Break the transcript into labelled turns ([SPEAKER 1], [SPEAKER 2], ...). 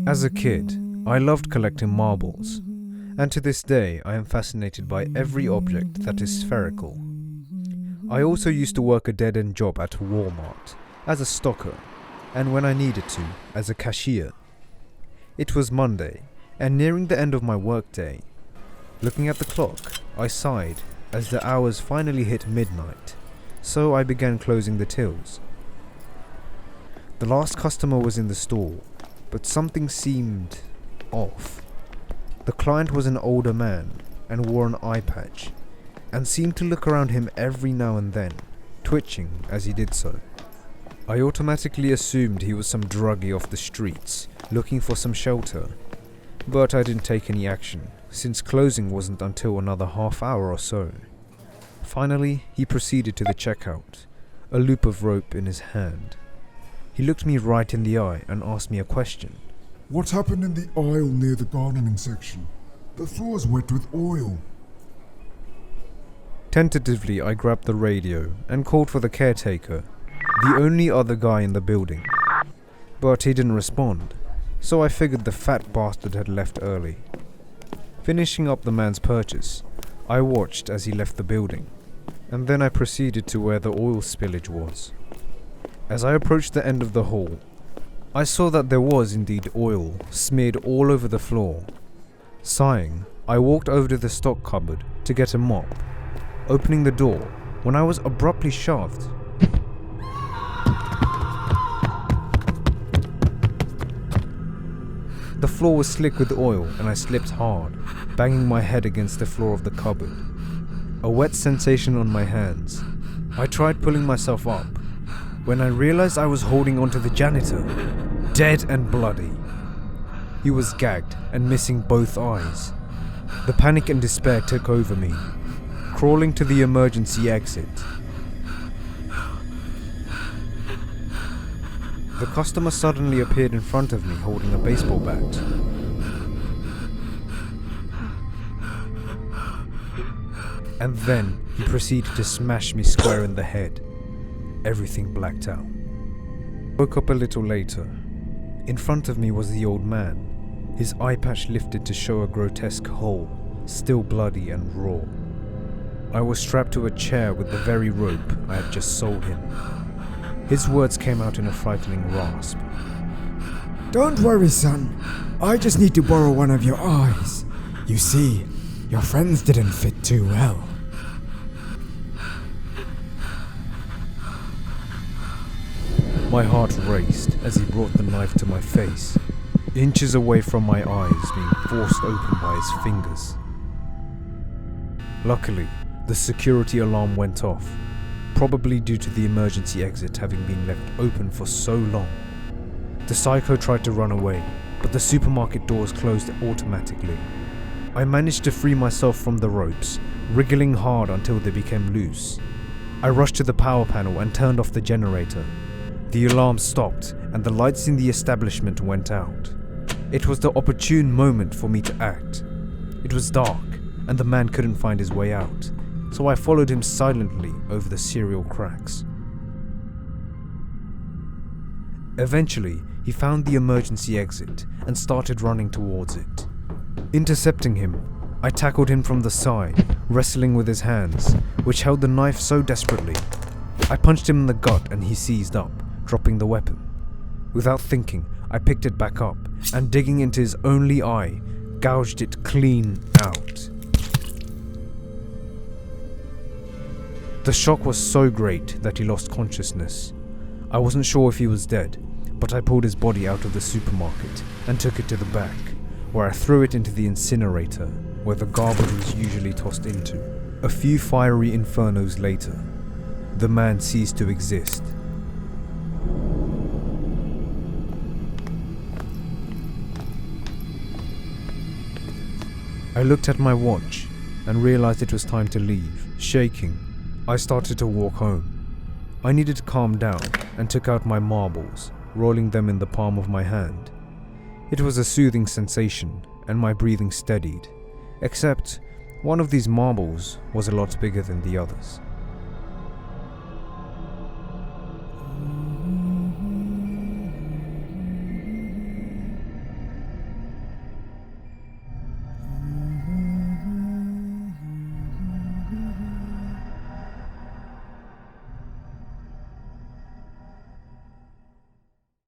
[SPEAKER 1] As a kid, I loved collecting marbles, and to this day I am fascinated by every object that is spherical. I also used to work a dead-end job at Walmart as a stocker, and when I needed to, as a cashier. It was Monday, and nearing the end of my workday. Looking at the clock, I sighed as the hours finally hit midnight, so I began closing the tills. The last customer was in the store, but something seemed off. The client was an older man and wore an eye patch, and seemed to look around him every now and then, twitching as he did so. I automatically assumed he was some druggie off the streets, looking for some shelter, but I didn't take any action, since closing wasn't until another half hour or so. Finally, he proceeded to the checkout, a loop of rope in his hand. He looked me right in the eye and asked me a question.
[SPEAKER 2] What happened in the aisle near the gardening section? The floor is wet with oil.
[SPEAKER 1] Tentatively, I grabbed the radio and called for the caretaker, the only other guy in the building. But he didn't respond, so I figured the fat bastard had left early. Finishing up the man's purchase, I watched as he left the building, and then I proceeded to where the oil spillage was. As I approached the end of the hall, I saw that there was indeed oil smeared all over the floor. Sighing, I walked over to the stock cupboard to get a mop, opening the door when I was abruptly shoved. The floor was slick with oil and I slipped hard, banging my head against the floor of the cupboard. A wet sensation on my hands. I tried pulling myself up, when I realized I was holding onto the janitor, dead and bloody. He was gagged and missing both eyes. The panic and despair took over me, crawling to the emergency exit. The customer suddenly appeared in front of me holding a baseball bat. And then he proceeded to smash me square in the head. Everything blacked out. Woke up a little later. In front of me was the old man, his eye patch lifted to show a grotesque hole, still bloody and raw. I was strapped to a chair with the very rope I had just sold him. His words came out in a frightening rasp.
[SPEAKER 3] Don't worry, son. I just need to borrow one of your eyes. You see, your friends didn't fit too well.
[SPEAKER 1] My heart raced as he brought the knife to my face, inches away from my eyes being forced open by his fingers. Luckily, the security alarm went off, probably due to the emergency exit having been left open for so long. The psycho tried to run away, but the supermarket doors closed automatically. I managed to free myself from the ropes, wriggling hard until they became loose. I rushed to the power panel and turned off the generator. The alarm stopped and the lights in the establishment went out. It was the opportune moment for me to act. It was dark and the man couldn't find his way out, so I followed him silently over the cereal cracks. Eventually, he found the emergency exit and started running towards it. Intercepting him, I tackled him from the side, wrestling with his hands, which held the knife so desperately. I punched him in the gut and he seized up, dropping the weapon. Without thinking, I picked it back up and digging into his only eye, gouged it clean out. The shock was so great that he lost consciousness. I wasn't sure if he was dead, but I pulled his body out of the supermarket and took it to the back, where I threw it into the incinerator, where the garbage was usually tossed into. A few fiery infernos later, the man ceased to exist. I looked at my watch and realized it was time to leave. Shaking, I started to walk home. I needed to calm down and took out my marbles, rolling them in the palm of my hand. It was a soothing sensation and my breathing steadied, except one of these marbles was a lot bigger than the others.